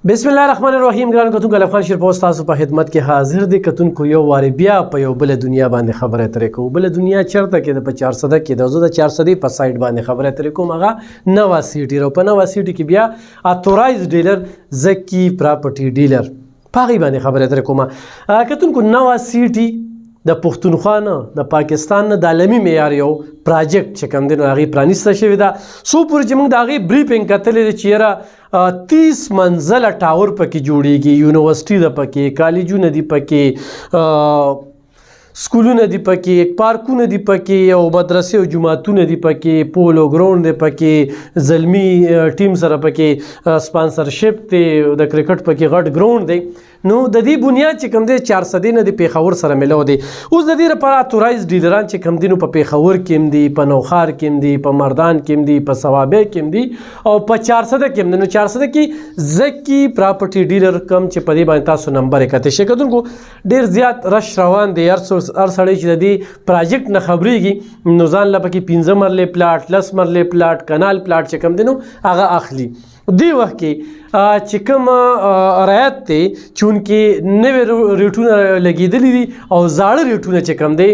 بسم الله الرحمن الرحیم. ګران کتونکو الافغان شیرپوسټ تاسو په خدمت کې حاضر دي. کتونکو یو واري بیا په یو بل دنیا باندې خبره ترې کوو. بل دنیا چرته کې د په 400 کې د زو د 400 په سایت باندې خبره ترې کوم. هغه نوا سیټي رو په نوا سیټي کې بیا اتورایز ډیلر زکی پراپرټي ډیلر پاغي باندې خبره ترې کوم. کتونکو نوا سیټي د پښتونخوا نه د پاکستان نه د عالمي معیار یو پراجیکټ چې کوم دی نو هغې پرانیسته شوې ده. څو پورې چې موږ د هغې بریفنګ کتلی دی چې یاره 30 منزله ټاور پکې جوړیږي، یونیورسټي ده پکې، کالجونه دي پکې، سکولونه دي پکې، پارکونه دي پکې، او مدرسې او جماعتونه دي پکې، پولو ګراوند دی پکې، زلمی ټیم سره پکې سپانسرشپ دی، د کرکټ پکې غټ ګراوند دی. نو د دې بنیاد چې کوم دی 400 نه د پیښور سره ملو دی. اوس د دې لپاره اتورایز ډیلران چې کوم دي نو په پیښور کې هم دي، په نوخار کې هم دي، په مردان کې هم دي، په صوابع کې هم دي او په 400 کې هم دي. نو 400 کې زکی پراپرټي ډیلر کم چې په دې باندې تاسو نمبر یې کته شي. کتونکو ډیر زیات رش روان دی. هر سړی چې د دې پراجیکټ نه خبرېږي نو ځان له پکې 15 مرلې پلاټ، 10 مرلې پلاټ، کنال پلاټ چې کوم دی نو هغه اخلي. دی وخت کې چې کوم رعایت دی چونکې نوې ریټونه لګېدلي دي او زاړه ریټونه چې کوم دی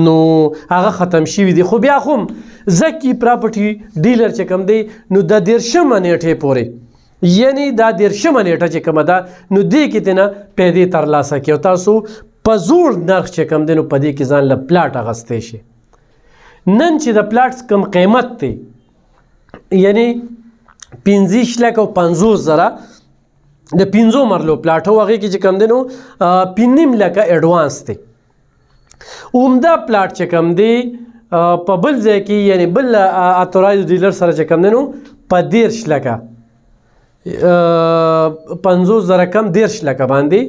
نو هغه ختم شوي دي. خو بیا خو هم زکی پراپرټي ډیلر چې کوم دی نو د 13 نیټې پورې یعنی دا 13 نیټه چې کومه ده نو دې کې تنه پیدې ترلاسه کړي او تاسو په زوړ نرخ چې کوم دی نو په دې کې ځان له پلاټ اخیستی شي. نن چې د پلاټ کم قیمت دی یعنی 15 لک او 50 زره د 15 مرلو پلاټ او هغې کې چې کوم دی نو 5.5 لکه ایډوانس دی. عمده پلاټ چې کوم دی په بل ځای کې یعنی بل اتورایز ډیلر سره چې کوم دی نو په 13 لکه 50 زره کم 13 لکه باندې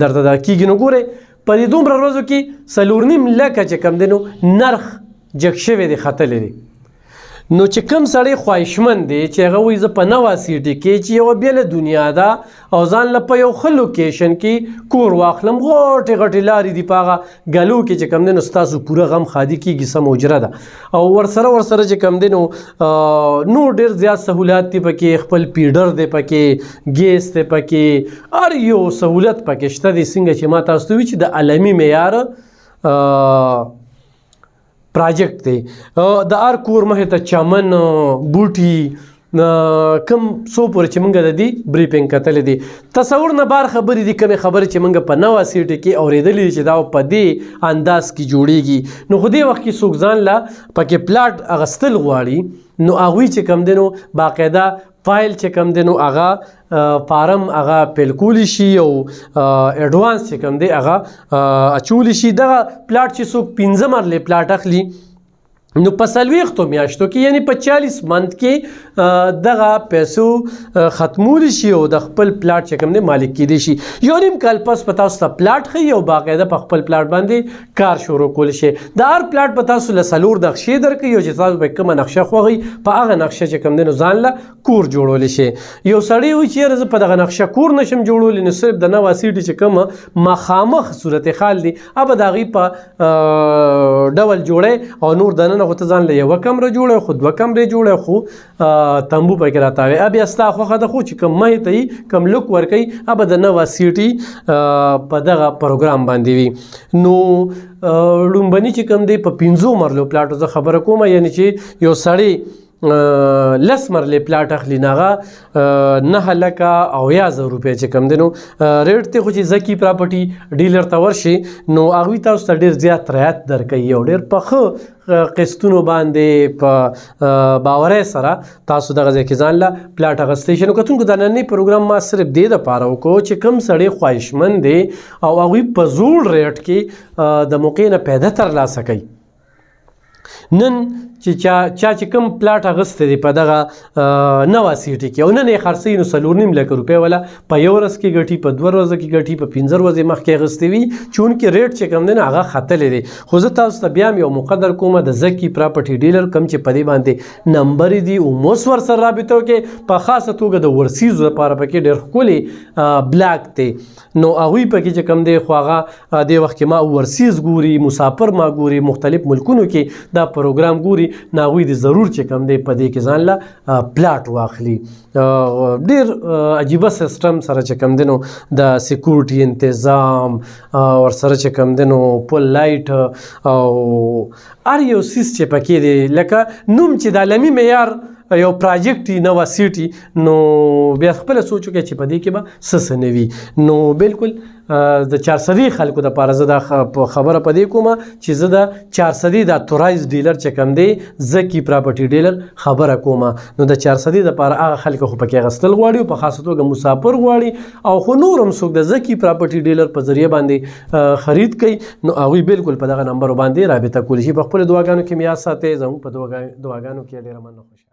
درته دا کېږي. نو ګورئ په دې دومره ورځو کې 4.5 لکه چې کوم دی نو نرخ جګ شوی دی، ختلی دی. نو چې کوم سړی خواهشمند دی چې هغه وایي زه په نوا سیټي کې چې یوه بېله دنیا ده او ځان له په یو ښه لوکیشن کې کور واخلم، غټې غټې لارې دي په هغه ګلو کې چې کوم دی نو ستاسو پوره غم خادي کېږي، سم اجره ده او ورسره چې کوم دی نو نور ډېر زیات سهولات دي پکې، خپل پیډر دی پکې، ګیس دی پکې، هر یو سهولت پکې شته دی. څنګه چې ما تاسو ته وایي چې د عالمي معیار پراجیکټ دی. د هر کور مخې ته چمن، بوټي، کم څو پورې چې موږ د دې بریفنګ کتلی دی. تصور نه بار خبرې دي، کمې خبرې چې موږ په نوا سیټي کې اورېدلې دي چې دا په دې انداز کې جوړیږي. نو خو دې وخت کې څوک ځان له پکې پلاټ اخیستل غواړي نو هغوی چې کوم دی نو باقاعده فایل چې کوم دی نو هغه فارم هغه پیل کولی شي او ایډوانس چې کوم دی هغه اچولی شي. دغه پلاټ چې څوک 15 مرلې پلاټ اخلي نو په 40 میاشتو کې یعنی په 40 منت کې دغه پیسو ختمولی شي او د خپل پلاټ چې کوم دی مالک کېدی شي. یو نیم کال پس په تاسو ته پلاټ ښیي او باقاعده په خپل پلاټ باندې کار شروع کولی شي. د هر پلاټ په تاسو له 4 نقشې درکوي او چې تاسو به کومه نقشه خوښوئ په هغه نقشه چې کوم دی نو ځان له کور جوړولی شي. یو سړی وایي چې یاره زه په دغه نقشه کور نشم جوړولی نو صرف د نوا سیټي چې کومه مخامخ صورتحال دی هغه به د هغې په ډول جوړی او نور دننه خو ته ځان له یوه کمره جوړی خو 2 کمرې جوړی خو تنبو پکې راتاوی. بیا ستا خوښه ده خو چې کوم مهې ته یي کوم لوک ورکوي به د نوا سیټي په دغه پروګرام باندې وي. نو لومبني چې کوم دی په 15 مرلو پلاټو زه خبره کوم یعنی چې یو سړی 10 مرلې پلاټ اخلي نو هغه 9 لکه او 1000 روپۍ چې کوم دی نو ریټ دی. خو چې زکی پراپرټي ډیلر ته ورشي نو هغوی تاسو ته ډېر زیات رعایت درکوي او ډېر په ښه قسطونو باندې په باورۍ سره تاسو دغه ځای کې ځان له پلاټ اخیستی شي. نو کتونکو دا نننی پروګرام ما صرف دې دپاره وکړو چې کوم سړی خواهشمند دی او هغوی په زوړ ریټ کې د موقع نه پیدا ترلاسه کوي. نن چې چا چې کوم پلاټ اخیستی دی په دغه نوا سیټي کې او نن یې خرڅوي نو 4.5 لکه روپۍ والا په 1 ورځ کې ګټي، په 2 ورځو کې ګټي، په 15 ورځې مخکې اخیستی وي چونکې ریټ چې کوم دی نو هغه ختلی دی. خو زه تاسو ته بیا هم یو مقدر کوم د زکی پراپرټي ډیلر کوم چې په دې باندې نمبرې دي اوموس ورسره رابطه وکړئ. په خاصه توګه د ورسیزو لپاره پکې ډېر ښکلې بلاک دی نو هغوی پکې چې کوم دی خو هغه دې وخت کې ما ورسیز ګوري، مسافر ما ګوري، مختلف ملکونو کې دا پروګرام ګوري نو هغوی د ضرور چې کوم دی په دې کې ځان له پلاټ واخلي. ډېر عجیبه سیسټم سره چې کوم دی نو د سیکورټي تنظیم ورسره چې کوم دی نو پل لایټ او هر یو څیز چې پکې دی لکه نوم چې د عالمي معیار یو پراجیکټ نوه سیټي نو بیا خپله سوچ وکړئ چې په دې کې به څه نه وي. نو بالکل د 400 خلکو دپاره زه دا خبره په دې کومه چې زه د 400 د اتورایز ډیلر چې کوم دی زکی پراپرټي ډیلر خبره کومه. نو د 400 دپاره هغه خلک خو پکې اخیستل غواړي او په خاصه توګه مسافر غواړي او خو نور هم څوک د زکی پراپرټي ډیلر په ذریعه باندې خرید کوي نو هغوی بالکل په دغه نمبر باندې رابطه کولی شي. په خپلو دعاګانو کې مې یاد ساتئ. زموږ په دعاګانو کې ډېره مننه. خوشحاله